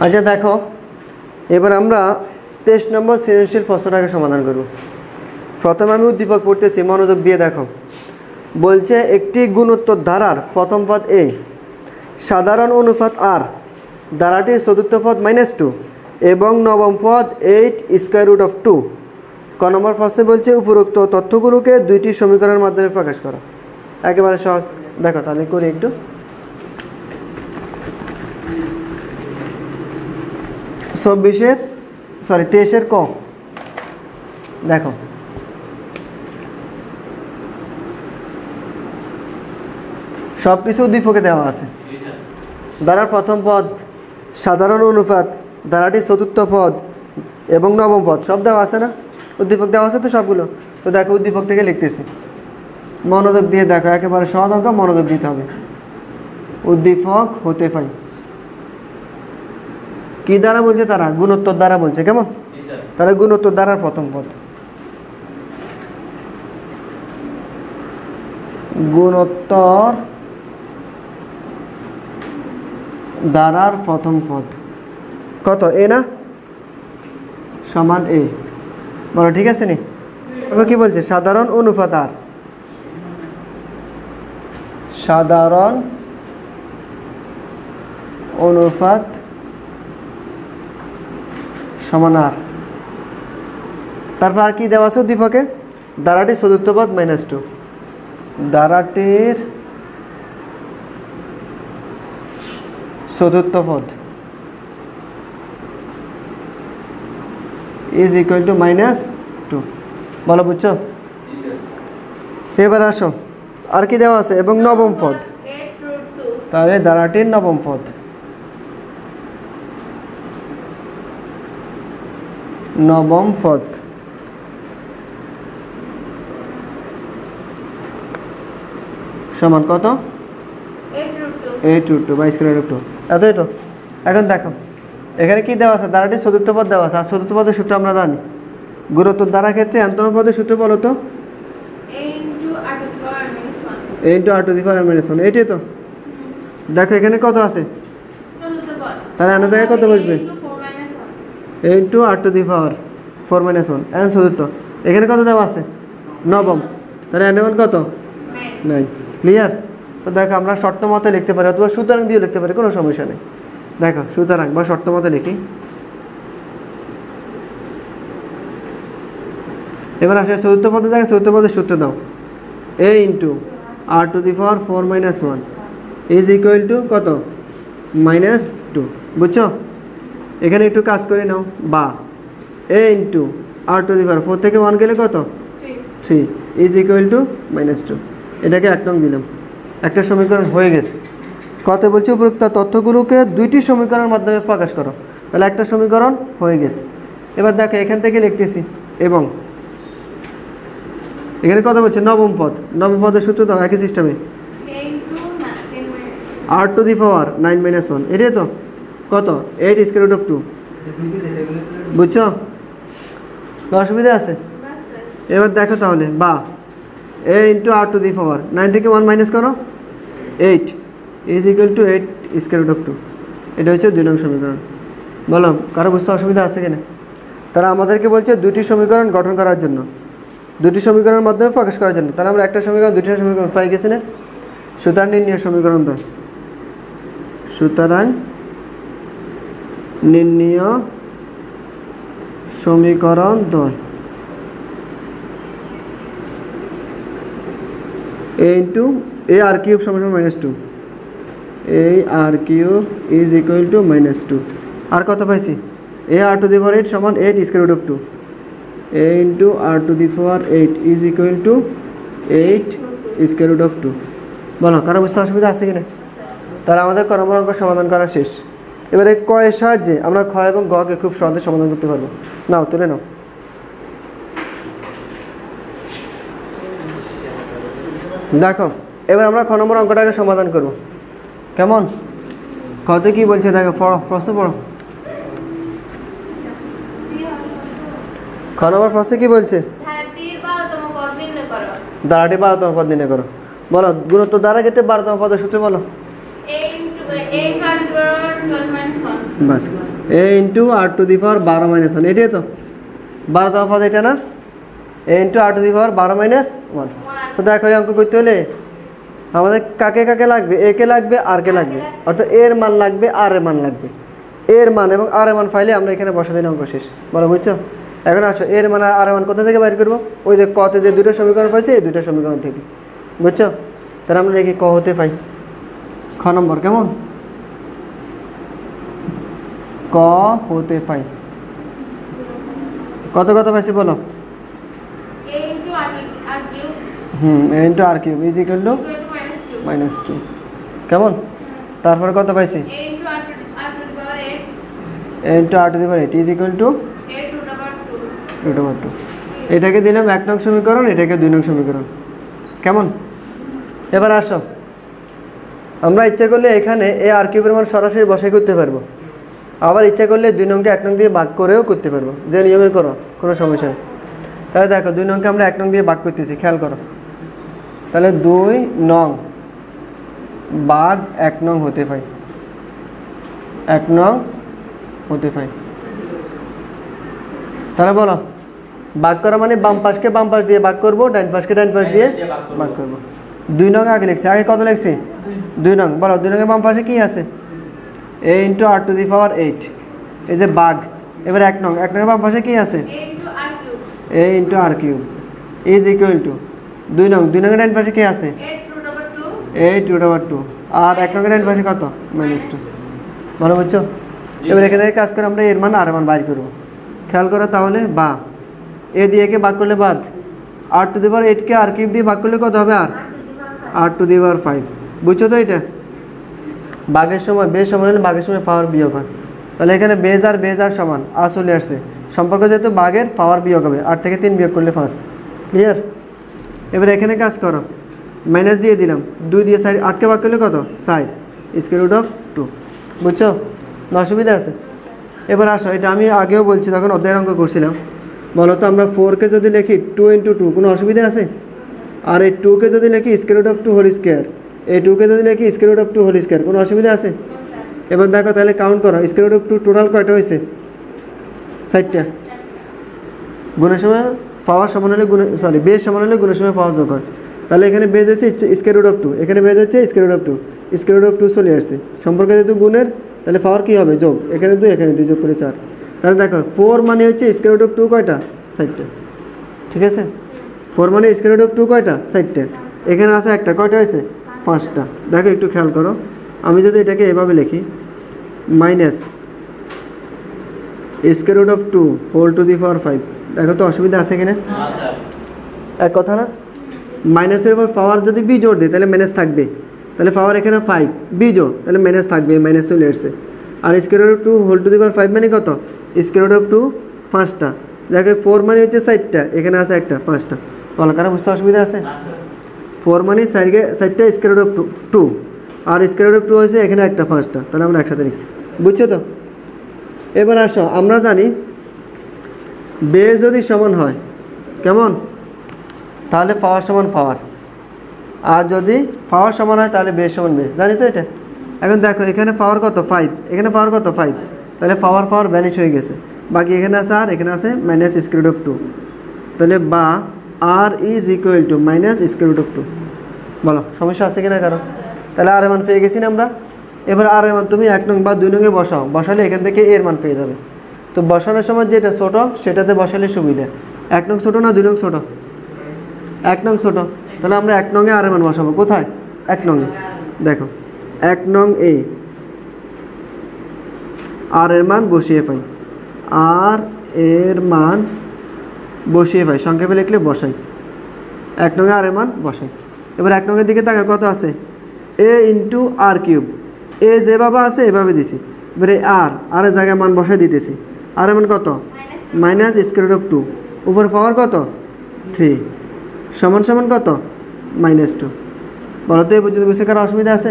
আচ্ছা দেখো, এবার আমরা 23 নম্বর সৃজনশীল প্রশ্নটাকে সমাধান করব। প্রথমে আমি উদ্দীপক পড়তেছি, মনোযোগ দিয়ে দেখো। বলছে একটি গুণোত্তর ধারার প্রথম পদ এ, সাধারণ অনুপাত আর, ধারাটির চতুর্থ পদ -2 এবং নবম পদ 8 স্কোয়ার রুট অফ 2। ক নম্বর প্রশ্নে বলছে উপরোক্ত তথ্যগুলোকে দুইটি সমীকরণের মাধ্যমে প্রকাশ করো। একেবারে সহজ, দেখো তাহলে করি একটু। 23-এর ক দেখো, সব কিছু উদ্দীপকে দেওয়া আছে। ধারার প্রথম পদ, সাধারণ অনুপাত, ধারাটির চতুর্থ পদ এবং নবম পদ সব দেওয়া আছে না? উদ্দীপক দেওয়া আছে তো সবগুলো। তো দেখো উদ্দীপক থেকে লিখতেছি, মনোযোগ দিয়ে দেখো, একেবারে সহজ অঙ্ক, মনোযোগ দিতে হবে। উদ্দীপক হতে পাই কি দ্বারা বলছে? তারা গুণোত্তর দ্বারা বলছে। কেমন? তাহলে গুণোত্তর দ্বারার প্রথম পদ, গুণোত্তর দ্বারার প্রথম পদ কত? এ না, সমান এ। বলো ঠিক আছে নি? এবার কি বলছে? সাধারণ অনুপাত আর, সাধারণ অনুপাত সমান আর। তারপর আর কি দেওয়া আছে উদ্দীপকে? ধারাটির চতুর্থ পদ -2, ধারাটির চতুর্থ পদ ইজ ইকুয়াল টু -2। বলো বুঝছো? এবার আসো, আর কি দেওয়া আছে? এবং নবম পদ, তাহলে ধারাটির নবম পদ, নবম পদ সমান কত? 8√2 বা স্কয়ার রুট 2। এতই তো। এখন দেখো এখানে কি দেওয়া আছে? ধারাটির চতুর্থ পদ দেওয়া আছে। আর চতুর্থ পদের সূত্র আমরা জানি। গুণোত্তর দ্বারা ক্ষেত্রে এন্তম পদের সূত্র বলো তো? a × r⁻1। এটাই তো। দেখো এখানে কত আছে? তাহলে এর জায়গায় কত বসবে? a × r⁴ এন চতুর্থ। এখানে কত দেওয়া আছে? নবম। তাহলে n এর কত? 9। ক্লিয়ার? তো দেখো আমরা শর্ত মতে লিখতে পারি, অথবা সুতরাং দিয়ে লিখতে পারি, কোনো সমস্যা নেই। দেখো সুতরাং বা শর্ত মতে লিখি। এবার আসে চতুর্থ পদের জায়গায় চতুর্থ পদের সূত্র দাও। a × r⁴ is equal two কত? -2। বুঝছো? এখানে একটু কাজ করে নাও। বা a × r⁴ থেকে 1 গেলে কত? 3 ইজ ইকুয়াল টু -2। এটাকে 1 নং দিলাম। একটা সমীকরণ হয়ে গেছে। কত বলছে? উপরোক্ত তথ্যগুলোকে দুইটি সমীকরণের মাধ্যমে প্রকাশ করো। তাহলে একটা সমীকরণ হয়ে গেছে। এবার দেখো এখান থেকে লিখতেছি, এবং এখানে কত বলছে? নবম পদ। নবম পদের সূত্র দাও একই সিস্টেমে, r⁹ 9 - 1। এটাই তো। কত? 8 স্কয়ার রুট অফ 2। বুঝছো? অসুবিধা আছে? এবার দেখো তাহলে, বা a × r⁴ 9 থেকে 1 মাইনাস করো, 8 is equal to 8 square root of 2। এটা হচ্ছে 2 নং সমীকরণ। বলো কারো বুঝতে অসুবিধা আছে কিনা? তারা আমাদেরকে বলছে দুটি সমীকরণ গঠন করার জন্য, দুটি সমীকরণের মাধ্যমে প্রকাশ করার জন্য। তাহলে আমরা একটা সমীকরণ দুটি সমীকরণ পাই গেছি না? সুতরাং নির্ণয় সমীকরণ দ্বয়, সুতরাং নির্ণয় সমীকরণ দ্বয় a × ar³ = -2, ar³ is equal to -2। আর কত পাইছি? ar⁴ সমান 8 square root of 2। a × r⁴ is equal to 8 square root of 2। বলো কারো বুঝতে অসুবিধা আছে কিনা? তাহলে আমাদের ক নম্বর অঙ্ক সমাধান করা শেষ। এবারে ক এর সাহায্যে আমরা খ এবং গ কে খুব সহজে সমাধান করতে পারবো। নাও তুলে নাও। দেখো এবার আমরা খ নম্বর অঙ্কটাকে সমাধান করব। কেমন? কত কি বলছে দেখো, প্রশ্ন পড়ো। খ নম্বর প্রশ্নে কি বলছে? ধারাটির 12তম পদ নির্ণয় করো। বলো গুণোত্তর দ্বারা ক্ষেত্রে 12তম পদের সূত্র বলো। বাস a into r to the power 12 minus 1 এটাই তো 12 তফাৎ এটা না a into r to the power 12 minus 1। তো দেখো এই অঙ্ক করতে হলে আমাদের কাকে কাকে লাগবে, এ কে লাগবে আর কে লাগবে, অর্থাৎ এর মান লাগবে আর এর মান লাগবে। এর মান এবং আর এর মান ফাইলে আমরা এখানে বসা দিন অঙ্ক শেষ। বলো বুঝছো? এখন আসো এর মান আর এর মান কোথা থেকে বাইর করবো? ওই যে কতে যে দুটো সমীকরণ পাইছে এই দুটো সমীকরণ থেকে। বুঝছো? তাহলে আমরা লিখি ক হতে পাই খ নম্বর। কেমন? ক হতে পাই কত কত পাইছি বলো? a into r cube is equal to -2। কেমন? তারপরে কত পাইছি? a into r to the power 8 is equal to √2। এটাকে দিলাম 1 নং সমীকরণ, এটাকে 2 নং সমীকরণ। কেমন? এবার আসো আমরা ইচ্ছা করলে এখানে এ আর কিউবের মান সরাসরি বসাই করতে পারবো, আবার ইচ্ছা করলে 2 নংকে 1 নং দিয়ে ভাগ করেও করতে পারবো, যে নিয়মে করো কোনো সমস্যা নেই। তাহলে দেখো 2 নংকে আমরা 1 নং দিয়ে ভাগ করতেছি, খেয়াল করো। তাহলে 2 নং ভাগ 1 নং হতে পাই, 1 নং হতে পাই। তাহলে বলো ভাগ করা মানে বাম পাশকে বাম পাশ দিয়ে ভাগ করবো, ডান পাশকে ডান পাশ দিয়ে ভাগ করবো। 2 নং আগে লিখছি, আগে কত লিখছি? 2 নং। বলো 2 নংয়ের বাম পাশে কি আছে? a into r to the power 8 এই যে ভাগ। এবার 1 নং, 1 নংয়ের বাম পাশে কি আছে? a into r cube is equal to 2 নং। 2 নংয়ের ডান পাশে কি আছে? 8√2। আর 1 নংয়ের ডান পাশে কত? -2। ভালো বুঝছো? এবার এখান থেকে কাজ করে আমরা এর মান আর মান বাইর করবো। খেয়াল করো তাহলে, বা এ দিয়ে কে ভাগ করলে বাদ, আর to the power 8 K R cube দিয়ে ভাগ করলে কত হবে? আর টু দি পাওয়ার 5। বুঝছো তো? এটা ভাগের সময় বেজ সমান হলে ভাগের সময় পাওয়ার বিয়োগ হয়। তাহলে এখানে বেজ আর সমান আর চলে আসছে সম্পর্ক, যেহেতু ভাগের পাওয়ার বিয়োগ হবে, 8 থেকে 3 বিয়োগ করলে 5। ক্লিয়ার? এবার এখানে কাজ করো, মাইনাস দিয়ে দিলাম, 2 দিয়ে সাইড 8কে ভাগ করলে কত? 4 √2। বুঝছো? না অসুবিধা আছে? এবার আসো, এটা আমি আগেও বলছি তখন অধ্যায়ের অঙ্ক করছিলাম। বলো তো আমরা 4কে যদি লিখি 2 ইন্টু 2 কোনো অসুবিধা আছে? আর এই 2কে যদি লিখি √2 হোল স্কোয়ার, এই 2কে যদি লিখি √2 হোল স্কোয়ার, কোনো অসুবিধা আছে? এবার দেখো তাহলে কাউন্ট করো, √2 টোটাল কয়টা হয়েছে? 4টা। গুণের সময় পাওয়ার সমান হলে বেজ সমান হলে গুণের সময় পাওয়ার যোগ হয়। তাহলে এখানে বেজ হচ্ছে √2, এখানে বেজ হচ্ছে √2 চলে আসছে সম্পর্কে, যেহেতু গুণের তাহলে পাওয়ার কী হবে? যোগ। এখানে 2 এখানে 2 যোগ করে 4। তাহলে দেখো 4 মানে হচ্ছে √2 কয়টা? 4টা। ঠিক আছে? 4 মানে √2 কয়টা? 4টা। এখানে আছে একটা, কয়টা হয়েছে? 5টা। দেখো একটু খেয়াল করো, আমি যদি এটাকে এভাবে লিখি মাইনাস √2 হোল টু দি পাওয়ার 5, দেখো তো অসুবিধা আছে কিনা? এক কথা না? মাইনাসের উপর পাওয়ার যদি বিজোড় দিই তাহলে মাইনাস থাকবে, তাহলে পাওয়ার এখানে 5 বিজোড় তাহলে মাইনাস থাকবে, মাইনাস চলে আসছে। আর √2 হোল টু দি পাওয়ার 5 মানে কত? √2 5টা। দেখো 4 মানে হচ্ছে 4টা, এখানে আছে একটা 5টা। বলো কারণ বুঝতে অসুবিধা আছে? 4 মানে 4টা √2 আর √2 হয়েছে এখানে একটা 5টা, তাহলে আমরা একসাথে লিখছি। বুঝছো তো? এবার আসো, আমরা জানি বেজ যদি সমান হয় কেমন, তাহলে পাওয়ার সমান পাওয়ার, আর যদি পাওয়ার সমান হয় তাহলে বেজ সমান বেজ। জানি তো এটা? এখন দেখো এখানে পাওয়ার কত? 5, এখানে পাওয়ার কত? 5, তাহলে পাওয়ার ভ্যানিশ হয়ে গেছে। বাকি এখানে আছে আর, এখানে আছে -√2। তাহলে বা আর ইজ ইকুয়াল টু -√2। বলো সমস্যা আছে কিনা কারো? তাহলে আর এর মান পেয়ে গেছি না আমরা। এবার আর এর মান তুমি 1 নং বা 2 নংয়ে বসালে এখান থেকে এর মান পেয়ে যাবে। তো বসানোর সময় যেটা ছোটো সেটাতে বসালে সুবিধা। 1 নং ছোটো না 2 নং ছোটো? 1 নং ছোটো। তাহলে আমরা 1 নংয়ে আর এর মান বসাবো। কোথায়? 1 নংয়ে। দেখো 1 নং এ আর এর মান বসিয়ে পাই, আর এর মান বসিয়ে পাই, সংক্ষেপে লিখলে বসাই। 1 নংয়ে আর এর মান বসাই। এবার 1 নংয়ের দিকে তাকা, কত আছে? a into r cube. এ যেভাবে আছে এভাবে দিছি, এবারে আর এর জায়গায় মান বসাই দিতেছি। আর এর মান কত? -√2। উপর পাওয়ার কত? 3 সমান সমান কত? -2। বলো তো এই পর্যন্ত বুঝতে কারো অসুবিধা আছে?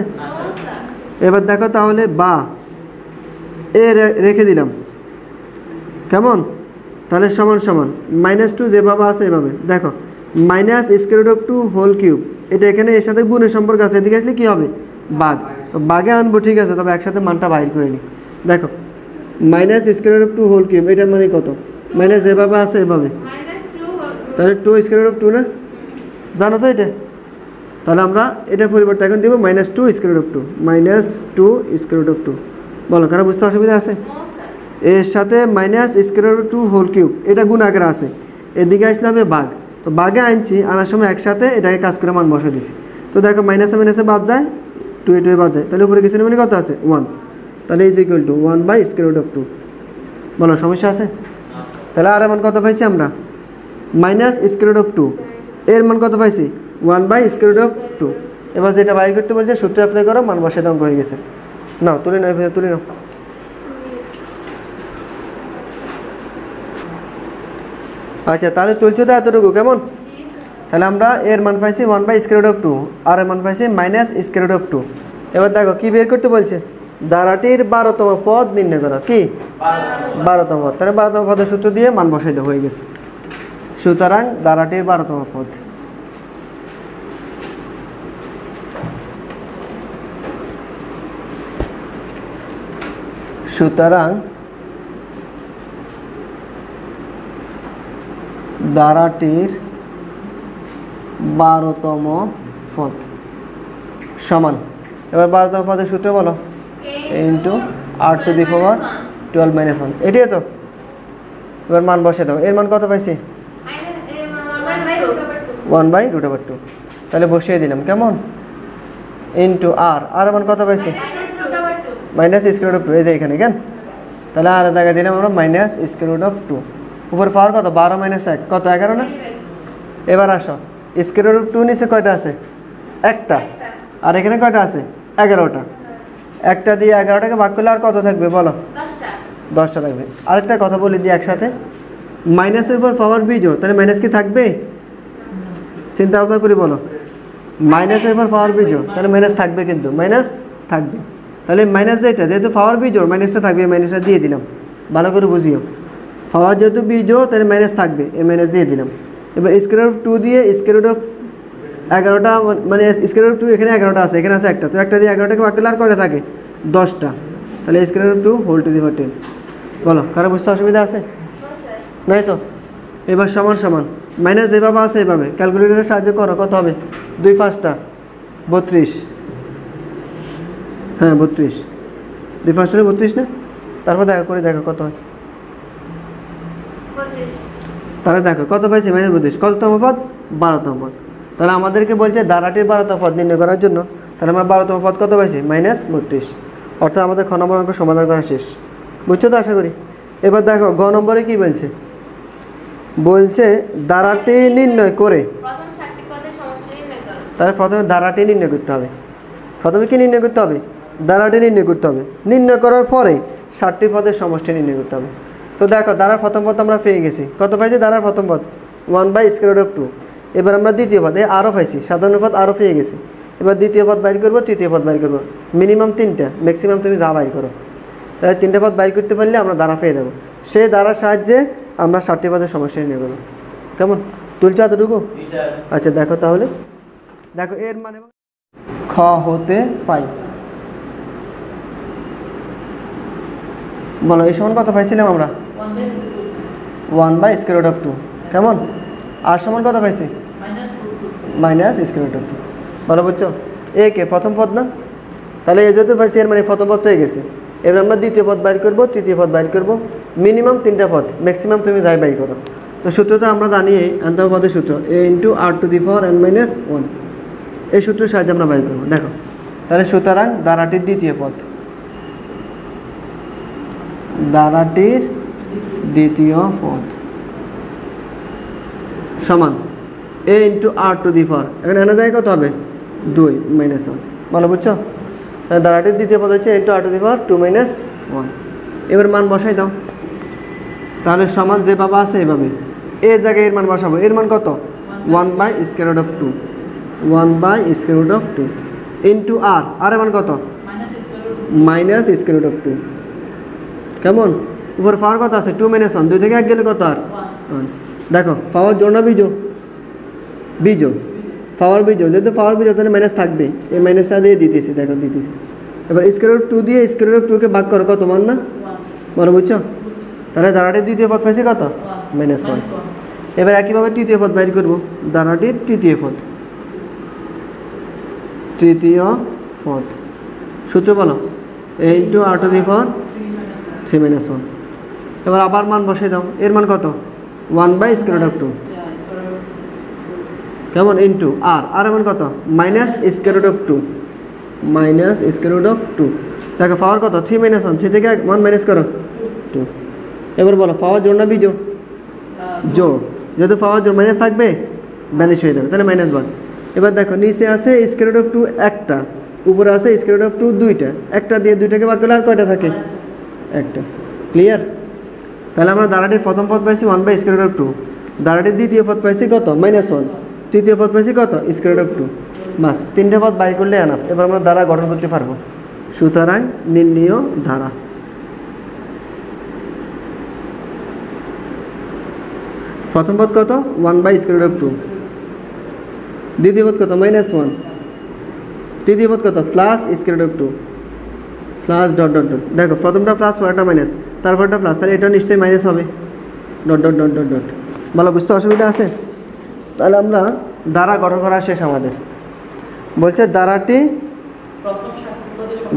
এবার দেখো তাহলে বা এ রেখে দিলাম কেমন, তাহলে সমান সমান -2 যেভাবে আছে এভাবে দেখো -√2 হোল কিউব, এটা এখানে এর সাথে গুণের সম্পর্ক আছে, এদিকে আসলে কী হবে? বাঘ, তো বাঘে আনবো ঠিক আছে, তবে একসাথে মানটা বাইর করে নিই। দেখো minus square root of 2 whole cube, এটার মানে কত? মাইনাস এভাবে আছে এভাবে, তাহলে 2 স্কোয়ার রুট অফ 2 না, জানো তো এটা? তাহলে আমরা এটার পরিবর্তে এখন দিব minus 2 square root of 2, minus 2 square root of 2। বলো কারো বুঝতে অসুবিধা আছে? এর সাথে minus square root 2 whole cube, এটা গুণ আকারে আছে, এদিকে আসলে আমি বাঘ, তো বাঘে আনছি, আনার সময় একসাথে এটাকে কাজ করে মান বসে দিছি। তো দেখো মাইনাসে মাইনাসে বাদ যায়, 2 এ 2 বাদ যায়, তাহলে উপরে কিছু মানে কত আছে? 1, তাহলে is equal to 1 by square root of 2। বলো সমস্যা আছে? তাহলে আর মান কত পাইছি আমরা? মাইনাস স্কোয়ার রুট অফ 2, এর মান কত পাইছি? 1 বাই স্কোয়ার রুট অফ 2। এবার যেটা বাইর করতে বলছে সূত্র অ্যাপ্লাই করো, মান বসে অঙ্ক হয়ে গেছে। নাও তুলে নাও, তুলে নাও। আচ্ছা তাহলে তুলছো তো এতটুকু, কেমন? তাহলে আমরা এর মান পাইছি 1 বাই স্কোয়ার রুট অফ 2, আর এর মান পাইছি মাইনাস স্কোয়ার রুট অফ 2। এবার দেখো কি বের করতে বলছে? ধারাটির 12তম পদ নির্ণয় করো। কি 12তম পদ? তাহলে 12তম পদের সূত্র দিয়ে মান বসাই দেওয়া হয়ে গেছে। সুতরাং ধারাটির 12তম পদ, সুতরাং ধারাটির 12তম পদ সমান, এবার 12তম পদের সূত্র বলো, into r to the power 12 minus 1, এটাই তো। এবার মান বসে দাও, এর মান কত পাইছি? 1 বাই রুট ওভার 2, তাহলে বসিয়ে দিলাম, কেমন? ইন্টু আর মান কত পাইছি? মাইনাস স্কোয়ার রুট অফ 2, এই যে এখানে কেন, তাহলে আর জায়গায় দিলাম আমরা মাইনাস স্কোয়ার রুট অফ 2। উপর পাওয়ার কত? 12 মাইনাস 1 কত? 11 না? এবার আসো, স্কোয়ার রুট 2 নিচে কয়টা আছে? একটা, আর এখানে কয়টা আছে? 11টা। একটা দিয়ে 11টাকে ভাগ করলে আর কত থাকবে বলো? 10টা থাকবে। আরেকটা কথা বলি দিই একসাথে, মাইনাসের উপর পাওয়ার বিজোড়, তাহলে মাইনাস কি থাকবে? চিন্তা ভাবনা করি বলো, মাইনাসের উপর পাওয়ার বিজোড়, তাহলে মাইনাস থাকবে, কিন্তু মাইনাস থাকবে। তাহলে মাইনাস যেটা, যেহেতু পাওয়ার বিজোড় মাইনাসটা থাকবে, মাইনাসটা দিয়ে দিলাম, ভালো করে বুঝিও। পাওয়ার যেহেতু বিজোড় তাহলে মাইনাস থাকবে, এই মাইনাস দিয়ে দিলাম। এবার স্কোয়ার রুট 2 দিয়ে স্কোয়ার রুট অফ 11টা, মানে স্কোয়ার রুট 2 এখানে 11টা আছে, এখানে আছে একটা, তো একটা দিয়ে 11টাকে ভাগ করলে আর কয়টা থাকে? 10টা। তাহলে square root 2 whole to the power 10। বলো কারো বুঝতে অসুবিধা আছে? নাই তো? এবার সমান সমান, মাইনাস যেভাবে আছে এভাবে ক্যালকুলেটরের সাহায্য করো, কত হবে? 2 5টা 32, হ্যাঁ 32, 2 5টা 32 না? তারপর দেখা করে দেখো কত হয়। তাহলে দেখো কত পাইছি? মাইনাস 32, কততম পদ? 12তম পদ। তাহলে আমাদেরকে বলছে ধারাটির 12তম পদ নির্ণয় করার জন্য, তাহলে আমরা 12তম পদ কত পাইছি? মাইনাস 32। অর্থাৎ আমাদের খ নম্বর অঙ্ক সমাধান করা শেষ। বুঝছো তো আশা করি? এবার দেখো গ নম্বরে কি বলছে? বলছে ধারাটি নির্ণয় করে, তাহলে প্রথমে ধারাটি নির্ণয় করতে হবে। প্রথমে কি নির্ণয় করতে হবে? ধারাটি নির্ণয় করতে হবে। নির্ণয় করার পরে 7টি পদের সমষ্টি নির্ণয় করতে হবে। তো দেখো ধারার প্রথম পদ আমরা পেয়ে গেছি, কত পাইছি? ধারার প্রথম পদ 1 বাই স্কোয়ার রুট অফ 2। এবার আমরা দ্বিতীয় পদ, আরও পাইছি, সাধারণ পদ আরও পেয়ে গেছি। এবার দ্বিতীয় পদ বাইর করবো, তৃতীয় পদ বাইর করবো, মিনিমাম 3টা, ম্যাক্সিমাম তুমি যা বাইর করো। তাহলে 3টে পদ বাইর করতে পারলে আমরা ধারা পেয়ে দেবো। সেই ধারার সাহায্যে আমরা 7টি পদের সমষ্টি নির্ণয় করবো। কেমন? তুলছো এতটুকু? আচ্ছা দেখো তাহলে, দেখো এর মানে খ হতে পাই, বলো এই সমান কত পাইছিলাম আমরা? 1 বাই স্কোয়ার রুট অফ 2। কেমন? আর সমান কত পাইছি? Minus square root of 2। ভালো বুঝছো? এ কে প্রথম পদ না? তাহলে এ যেহেতু পাইছি, এর মানে প্রথম পদ পেয়ে গেছে। এবার আমরা দ্বিতীয় পদ বাইর করবো, তৃতীয় পদ বাইর করবো, মিনিমাম 3টা পদ, ম্যাক্সিমাম তুমি যাই বাইর করো। তো সূত্রটা আমরা জানি, আন্তঃ পদের সূত্র a into r to the power n minus 1, এই সূত্রের সাহায্যে আমরা বাইর করবো। দেখো তাহলে সুতরাং ধারাটির দ্বিতীয় পদ, ধারাটির দ্বিতীয় পদ সমান a into r to the power, এখানে এনে যায় কত হবে? 2 মাইনাস 1। ভালো বুঝছো? তাহলে ধারাটির দ্বিতীয় পদ হচ্ছে into r to the power 2 minus 1। এবার মান বসাই দাও, তাহলে সমান যেভাবে আছে এইভাবে, এর জায়গায় এর মান বসাবো। এর মান কত? 1 by square root of 2, 1 by square root of 2 into r, r এর মান কত? Minus square root of 2। কেমন? উপর পাওয়ার কত আছে? 2 মাইনাস 1, 2 থেকে 1 গেলে কত? আর 1। দেখো পাওয়ার জোড় না বিজোড়? বিজোড়। পাওয়ার বিজোড়, যেহেতু পাওয়ার বিজোড় তাহলে মাইনাস থাকবে, এই মাইনাসটা দিয়ে দিতেছি, দেখো দিতেছি। এবার স্কোয়ার রুট 2 দিয়ে স্কোয়ার রুট 2কে ভাগ করো, কত মান না বলো, বুঝছো? তাহলে দ্বারাটির দ্বিতীয় পদ পাইছি কত, -1। এবার একইভাবে তৃতীয় পদ বাইর করবো, দ্বারাটির তৃতীয় পদ, তৃতীয় পদ সূত্র বলো, a × r⁴ 3 - 1। এবার আবার মান বসাই দাও, এর মান কত, 1/√2 কেমন ইন্টু আর, আর এমন কত, -√2 -√2। দেখো পাওয়ার কত, 3 - 1, 3 থেকে 1 মাইনাস করো 2। এবার বলো পাওয়ার জোড় না বিজোড়, জোড়, যেহেতু পাওয়ার জোড় মাইনাস থাকবে ব্যানিশ হয়ে যাবে, তাহলে -1। এবার দেখো নিচে আছে √2 একটা, উপরে আছে √2 দুইটা, একটা দিয়ে দুইটাকে ভাগ করলে আর কয়টা থাকে, একটা। ক্লিয়ার? তাহলে আমরা দ্বারাটির প্রথম পদ পাইছি 1/√2, দ্বারাটির দ্বিতীয় পদ পাইছি কত, -1, তৃতীয় পদ পাইছি কত, √2। বাস, তিনটে পদ বাই করলে এনাফ। এবার আমরা দ্বারা গঠন করতে পারবো। সুতরাং নির্ণীয় ধারা, প্রথম পদ কত, 1/√2, দ্বিতীয় পদ কত, -1, তৃতীয় পদ কত, +√2, প্লাস ডট ডট ডট। দেখো প্রথমটা প্লাস, পরেরটা মাইনাস, তারপরটা প্লাস, তাহলে এটা নিশ্চয়ই মাইনাস হবে, dot dot dot dot dot. বলো বুঝতে অসুবিধা আছে? তাহলে আমরা দ্বারা গঠন করা শেষ আমাদের। বলছে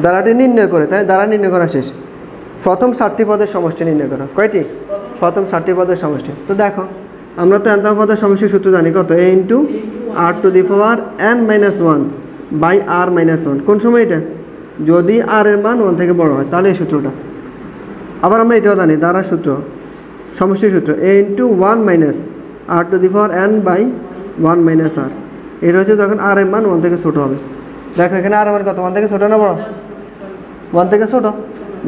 দ্বারাটি নির্ণয় করে, তাই দ্বারা নির্ণয় করা শেষ। প্রথম 7টি পদের সমষ্টি নির্ণয় করা, কয়টি, প্রথম 7টি পদের সমষ্টি। তো দেখো আমরা তো nতম পদের সমষ্টির সূত্র জানি, কত, a × r⁴n-1/r-1। কোন সময় এটা, যদি r এর মান 1 থেকে বড় হয়, তাহলে এই সূত্রটা। আবার আমরা এটাও জানি, দ্বারা সূত্র, সমষ্টির সূত্র, a × 1-r⁴n/1 - r। এটা হচ্ছে যখন r এর মান 1 থেকে ছোট হবে। দেখো এখানে r এর মান কত, 1 থেকে ছোট না বড়, 1 থেকে ছোট,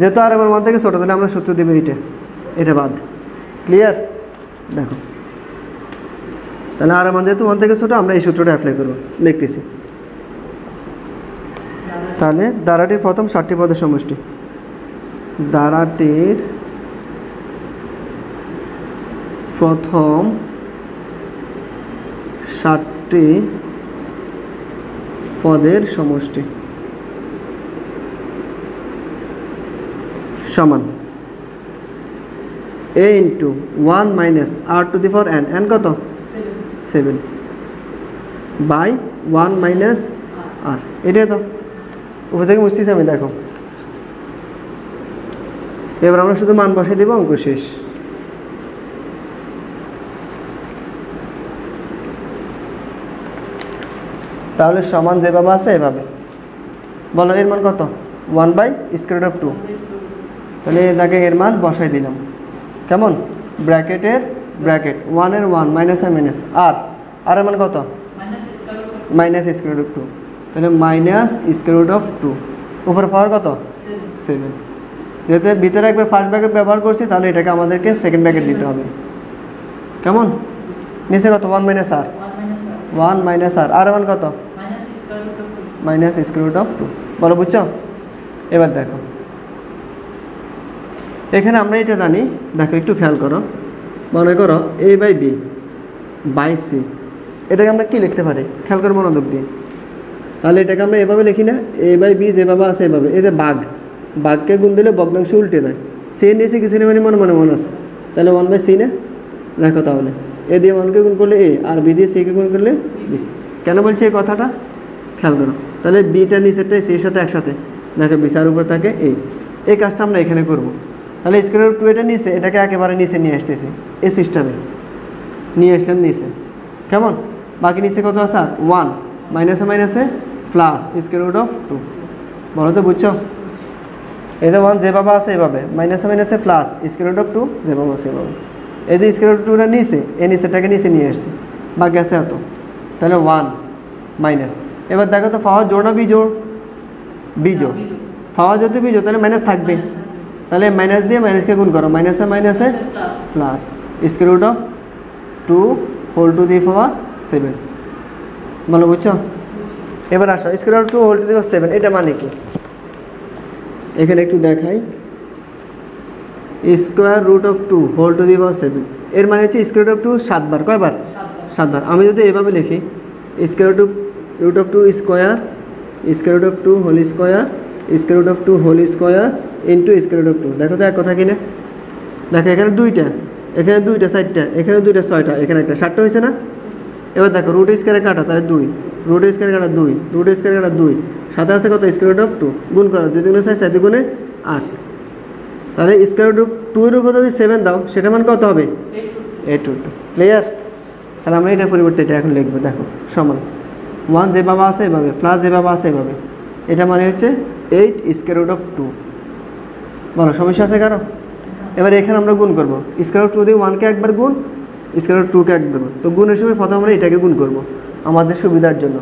যেহেতু r এর মান 1 থেকে ছোট, তাহলে আমরা সূত্র দেবো এটা বাদ। ক্লিয়ার? দেখো তাহলে r এর মান যেহেতু 1 থেকে ছোট, আমরা এই সূত্রটা অ্যাপ্লাই করবো, লিখতেছি। তাহলে দ্বারাটির প্রথম 7টি পদের সমষ্টি, দ্বারাটির প্রথম 7টি পদের সমষ্টি সমান a × 1 - r⁴n, n কত, 7/1 - r। এটাই তো উপর থেকে মুছতেছি আমি, দেখো। এবার আমরা শুধু মান বসিয়ে দেবো, অঙ্ক শেষ। তাহলে সমান যেভাবে আছে এভাবে বলো, এর মান কত, 1/√2। তাহলে দেখে এর মান বসাই দিলাম, কেমন, ব্র্যাকেটের ব্র্যাকেট, 1 এর 1, মাইনাস আর মাইনাস, আর এর মান কত, -√2। তাহলে -√2, উপরে পাওয়ার কত, 7। যেহেতু ভিতরে একবার ফার্স্ট ব্র্যাকেট ব্যবহার করছি, তাহলে এটাকে আমাদেরকে সেকেন্ড ব্র্যাকেট দিতে হবে, কেমন। নিচে কত, 1 - r, 1 - r, আর এর মান কত, -√2। বলো বুঝছো? এবার দেখো এখানে আমরা এটা জানি, দেখো একটু খেয়াল করো, মনে করো a/b/c, এটাকে আমরা কি লিখতে পারি, খেয়াল করে মনোযোগ দিয়ে। তাহলে এটাকে আমরা এভাবে লিখি না, a/b যেভাবে আছে এভাবে, এই যে বাঘকে গুণ দিলে ভগ্নাংশ উল্টে দেয়, সে নিচে কিছু নেই, মনে মনে মনে আছে, তাহলে 1/c না। দেখো তাহলে এ দিয়ে 1কে গুণ করলে a, আর b দিয়ে c-কে গুণ করলে b। কেন বলছি এই কথাটা, খেয়াল করো। তাহলে বিটা নিচেরটাই c এর সাথে একসাথে, দেখো b আর উপর থাকে a। এই কাজটা আমরা এখানে করব। তাহলে √2 এটা নিচে, এটাকে একেবারে নিচে নিয়ে আসতেছি, এই সিস্টেমে নিয়ে আসলাম নিচে, কেমন। বাকি নিচে কত আছে, 1, মাইনাসে মাইনাসে প্লাস √2। বলো তো বুঝছো? এই যে 1 যেভাবে আছে এভাবে, মাইনাসে মাইনাসে প্লাস √2 যেভাবে আছে এভাবে। এই যে √2টা নিচে, এই নিচেটাকে নিচে নিয়ে আসছি, বাকি আছে এত, তাহলে 1 মাইনাস। এবার দেখো তো পাওয়ার জোড় না বিজোড়, বিজোড়। পাওয়ার যেহেতু বিজোড়, তাহলে মাইনাস থাকবে, তাহলে মাইনাস দিয়ে মাইনাসকে গুণ করো, মাইনাসে মাইনাসে প্লাস √2 7। বলো বুঝছো? এবার আসো √2 7, এটা মানে কি, এখানে একটু দেখাই, √2 7, এর মানে হচ্ছে √2 7 বার, কয়বার, 7 বার। আমি যদি এভাবে লিখি square root of two square square root of two whole square square root of two whole square into square root of two. দেখো তো এক কথা কিনে, দেখো এখানে দুইটা, এখানে দুইটা, চারটা, এখানে দুইটা, ছয়টা, এখানে একটা, 7টা হয়েছে না? এবার দেখো রুট স্কোয়ারে কাটা, তাহলে 2, রুট স্কোয়ারে কাটা 2, রুট স্কোয়ারে কাটা 2, সাথে আছে কত স্কোয়ার রুট অফ 2 গুণ করো, 2 দুগুণে 6, 4 দুগুণে 8, তাহলে স্কোয়ার রুট অফ 2 এর উপর যদি 7 দাও সেটা মান কত হবে? 8 রুট 2। ক্লিয়ার? তাহলে আমরা এটার পরিবর্তে এটা এখন লিখবো, দেখো সমান 1 যেভাবে আছে এভাবে, প্লাস যেভাবে আছে এভাবে, এটা মানে হচ্ছে 8 স্কোয়ার রুট অফ 2। বলো সমস্যা আছে কারো? এবার এখানে আমরা গুণ করবো, স্কোয়ার রুট 2 দিয়ে 1কে একবার গুণ, স্কোয়ার রুট 2কে একবার গুণ। তো গুণের সময় প্রথমে আমরা এটাকে গুণ করবো আমাদের সুবিধার জন্য।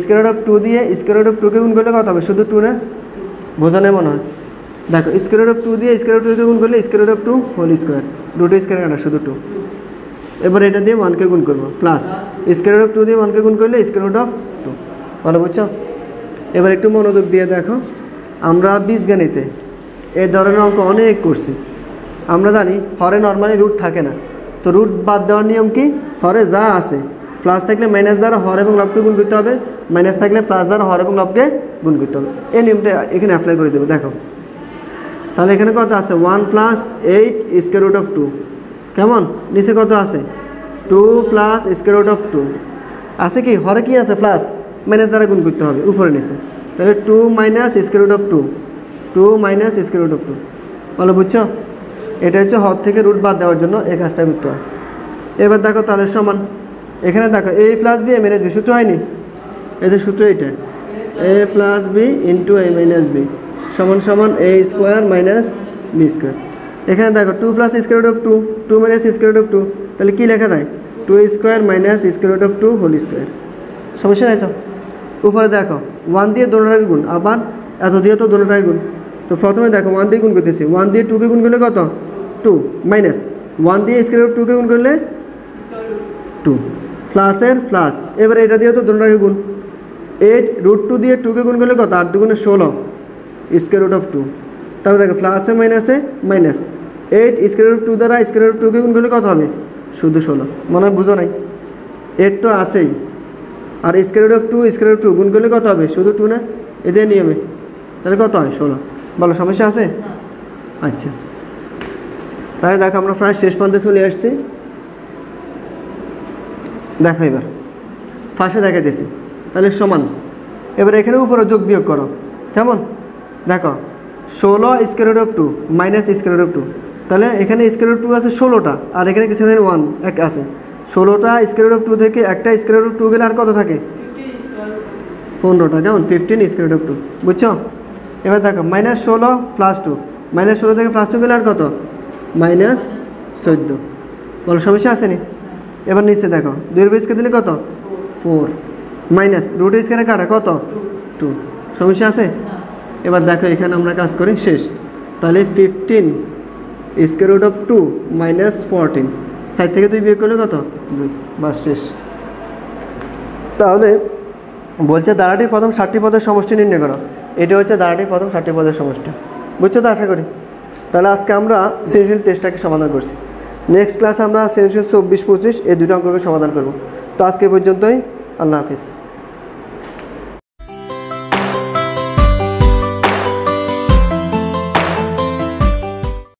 স্কোয়ার রুট অফ 2 দিয়ে স্কোয়ার রুট অফ 2কে গুণ করলে কত হবে? শুধু 2 না? বোঝা নেই মনে হয়? দেখো স্কোয়ার রুট অফ 2 দিয়ে স্কোয়ার রুট 2কে গুণ করলে square root of 2 whole square, root square কাটা শুধু 2। এবার এটা দিয়ে 1কে গুণ করবো, প্লাস স্কোয়ার রুট অফ 2 দিয়ে 1কে গুণ করলে স্কোয়ার রুট অফ 2। ভালো বুঝছো? এবার একটু মনোযোগ দিয়ে দেখো, আমরা বীজগণিতে এই ধরনের অঙ্ক অনেক করছি। আমরা জানি হরে নর্মালি রুট থাকে না, তো রুট বাদ দেওয়ার নিয়ম কি? হরে যা আছে প্লাস থাকলে মাইনাস দ্বারা হর এবং লবকে গুণ করতে হবে, মাইনাস থাকলে প্লাস দ্বারা হর এবং লবকে গুণ করতে হবে। এই নিয়মটা এখানে অ্যাপ্লাই করে দেবে। দেখো তাহলে এখানে কত আছে? 1 প্লাস 8 স্কোয়ার রুট অফ 2। কেমন? নিচে কত আছে? 2 প্লাস স্কোয়ার রুট অফ 2 আছে কি? হরে কি আছে? প্লাস, মাইনাস দ্বারা গুণ করতে হবে উপরে নিচে, তাহলে 2 minus square root of 2, 2 minus square root of 2। বলো বুঝছো? এটা হচ্ছে হর থেকে রুট বাদ দেওয়ার জন্য এই কাজটা করতে হয়। এবার দেখো তাহলে সমান, এখানে দেখো a plus b a minus b, সূত্র হয়নি? এই যে সূত্র এটা, a plus b into a minus b সমান সমান a square minus b square. এখানে দেখো 2 plus square root of 2, 2 minus square root of 2, তাহলে কী লেখা যায়? 2 square minus square root of 2 whole square. সমস্যা নাই তো? উপরে দেখো 1 দিয়ে দোনোটাকে গুণ, আবার এত দিয়ে তো দোনোটাকে গুণ। তো প্রথমে দেখো 1 দিয়ে গুণ করতেছি, 1 দিয়ে 2কে গুণ করলে কত? 2 মাইনাস 1 দিয়ে স্কোয়ার রুট 2কে গুণ করলে 2, প্লাসের প্লাস। এবারে এটা দিয়ে তো দোনোটাকে গুণ, 8 রুট 2 দিয়ে 2কে গুণ করলে কত? 8 দুগুণে 16 স্কোয়ার রুট অফ 2। তারপর দেখো প্লাসে মাইনাসে মাইনাস, 8 স্কোয়ার রুট 2 দ্বারা স্কোয়ার রুট 2কে গুণ করলে কত হবে? শুধু 16। মনে হয় বুঝো নাই? 8 তো আছেই, আর square root of 2 square root 2 গুণ করলে কত হবে? শুধু 2 না? এদের নিয়মে তাহলে কত হয়? 16। বলো সমস্যা আছে? আচ্ছা, তাহলে দেখো আমরা প্রায় শেষ প্রান্তে চলে আসছি। দেখো এবার ফার্স্টে দেখাইতেছি, তাহলে সমান। এবার এখানে উপরে যোগ বিয়োগ করো। কেমন? দেখো 16 square root of 2 minus square root of 2, তাহলে এখানে স্কোয়ার রুট 2 আছে 16টা, আর এখানে কিছু 1 এক আছে। 16টা স্কোয়ার রুট অফ 2 থেকে একটা স্কোয়ার রুট অফ 2 গেলে আর কত থাকে? 15টা। কেমন? 15 স্কোয়ার রুট অফ 2। বুঝছো? এবার দেখো মাইনাস 16 প্লাস 2, মাইনাস 16 থেকে প্লাস 2 গেলে আর কত? মাইনাস 14। বলো সমস্যা আসেনি? এবার নিচে দেখো 2 বেসকে দিলে কত? 4 মাইনাস রুট স্কোয়ারে কাটা কত? 2। সমস্যা আছে? এবার দেখো এখানে আমরা কাজ করি, শেষ। তাহলে 15 square root of 2 minus 14, side থেকে 2 বিয়োগ করলে কত? 2। বাস শেষ। তাহলে বলছে দ্বারাটির প্রথম 7টি পদের সমষ্টি নির্ণয় করো। এটা হচ্ছে দ্বারাটির প্রথম 7টি পদের সমষ্টি। বুঝছো তো আশা করি? তাহলে আজকে আমরা সৃজনশীল 23টাকে সমাধান করছি। নেক্সট ক্লাসে আমরা সৃজনশীল 24-25 এই দুটো অঙ্ককে সমাধান করব। তো আজকে পর্যন্তই, আল্লাহ হাফিজ।